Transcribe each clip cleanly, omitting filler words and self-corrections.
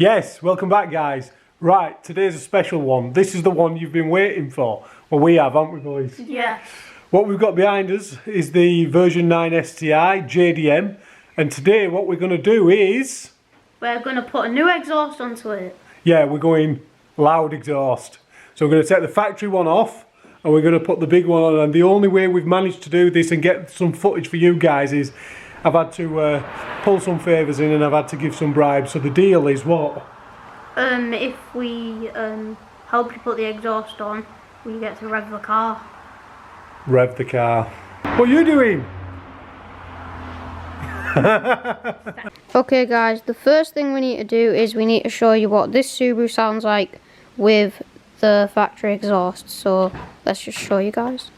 Yes, welcome back guys. Right, today's a special one. This is the one you've been waiting for. Well, we have, haven't we boys? Yes. What we've got behind us is the version 9 STI JDM. And today what we're going to do is... we're going to put a new exhaust onto it. yeah, we're going loud exhaust. So we're going to take the factory one off and we're going to put the big one on. And the only way we've managed to do this and get some footage for you guys is I've had to pull some favours in and I've had to give some bribes. So the deal is what? If we help you put the exhaust on, we get to rev the car. Rev the car. What are you doing? Okay guys, the first thing we need to do is we need to show you what this Subaru sounds like with the factory exhaust. So let's just show you guys.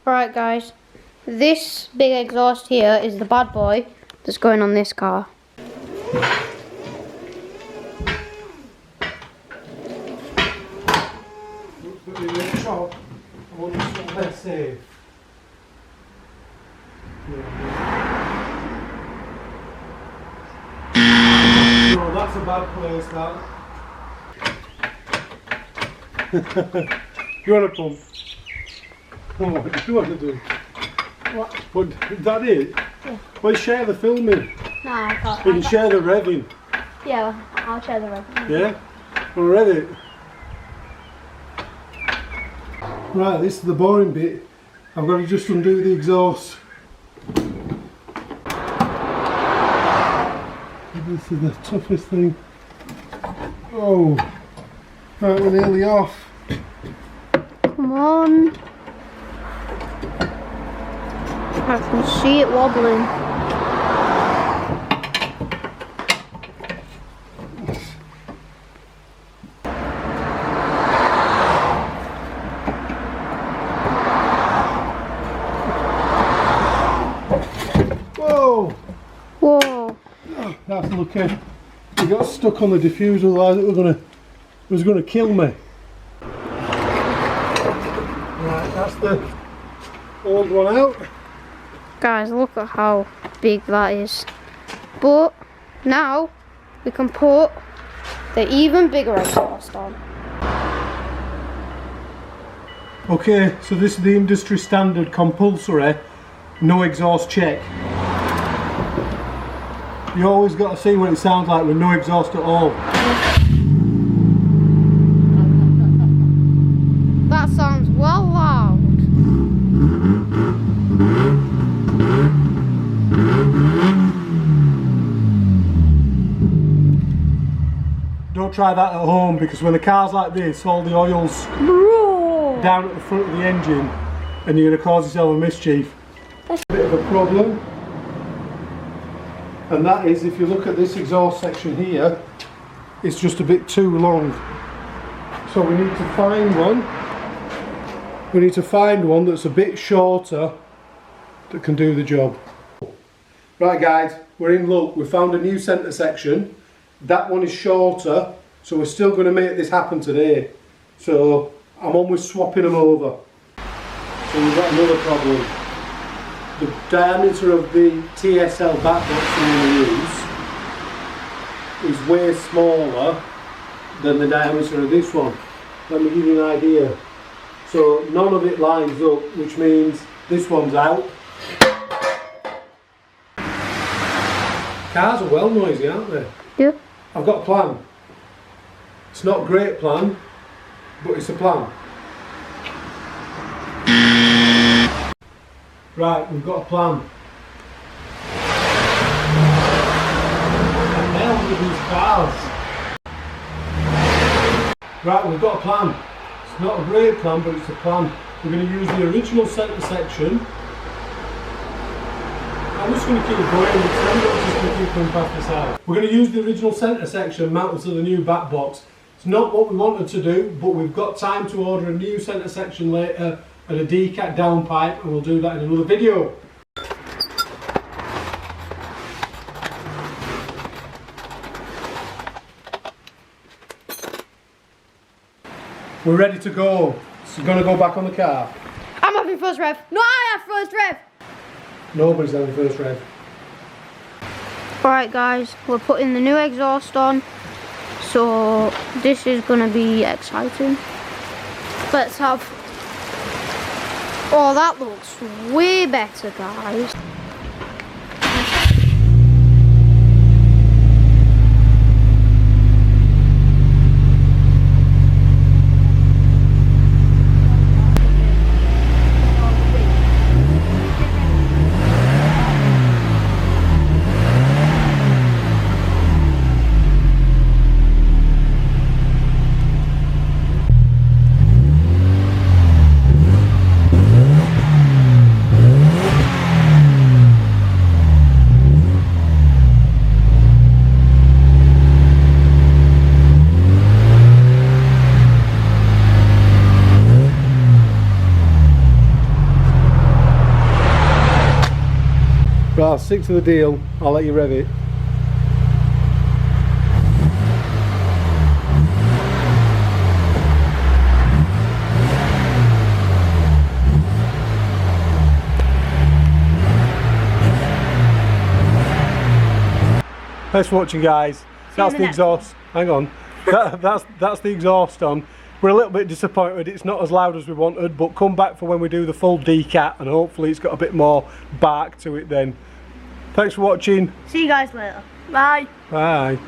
Alright guys, this big exhaust here is the bad boy that's going on this car. No, that's a bad place, that. You want to pump? Oh, what do you want to do? What? What, is that it? Yeah. Well, share the filming. No, I can't. You can share the revving. Yeah, I'll share the rev. Yeah? Well, rev it. Right, this is the boring bit. I've got to just undo the exhaust. This is the toughest thing. Oh, right, we're nearly off. Come on. I can see it wobbling. Whoa! Whoa. That's lucky. It got stuck on the diffuser, otherwise it was gonna kill me. Right, that's the old one out. Guys, look at how big that is. But now we can put the even bigger exhaust on. Okay, so this is the industry standard compulsory no exhaust check. You always got to see what it sounds like with no exhaust at all. That sounds well loud. Don't try that at home, because when the car's like this, all the oil's down at the front of the engine and you're going to cause yourself a mischief. A bit of a problem, and that is, if you look at this exhaust section here, it's just a bit too long. So we need to find one. We need to find one that's a bit shorter that can do the job. Right guys, we're in luck. We found a new centre section. That one is shorter, so we're still going to make this happen today. So I'm on with swapping them over. So we've got another problem. The diameter of the TSL backbox we're going to use is way smaller than the diameter of this one. Let me give you an idea. So none of it lines up, which means this one's out. Cars are well noisy, aren't they? Yeah. I've got a plan. It's not a great plan, but it's a plan. Right, we've got a plan. What the hell with these cars? Right, we've got a plan. It's not a great plan, but it's a plan. We're going to use the original centre section. I'm just going to keep going, I'm just going to keep coming past this out. We're going to use the original centre section mounted to the new back box. It's not what we wanted to do, but we've got time to order a new centre section later and a decat downpipe, and we'll do that in another video. We're ready to go. So you're going to go back on the car. I'm having first rev. No, I have first rev. Nobody's having first rev. Alright guys, we're putting the new exhaust on. So this is going to be exciting. Let's have... Oh, that looks way better, guys. Right, I'll stick to the deal. I'll let you rev it. Thanks for watching, guys. That's the exhaust. Hang on. That's the exhaust on. We're a little bit disappointed it's not as loud as we wanted, but come back for when we do the full decat and hopefully it's got a bit more bark to it then. Thanks for watching. See you guys later. Bye. Bye.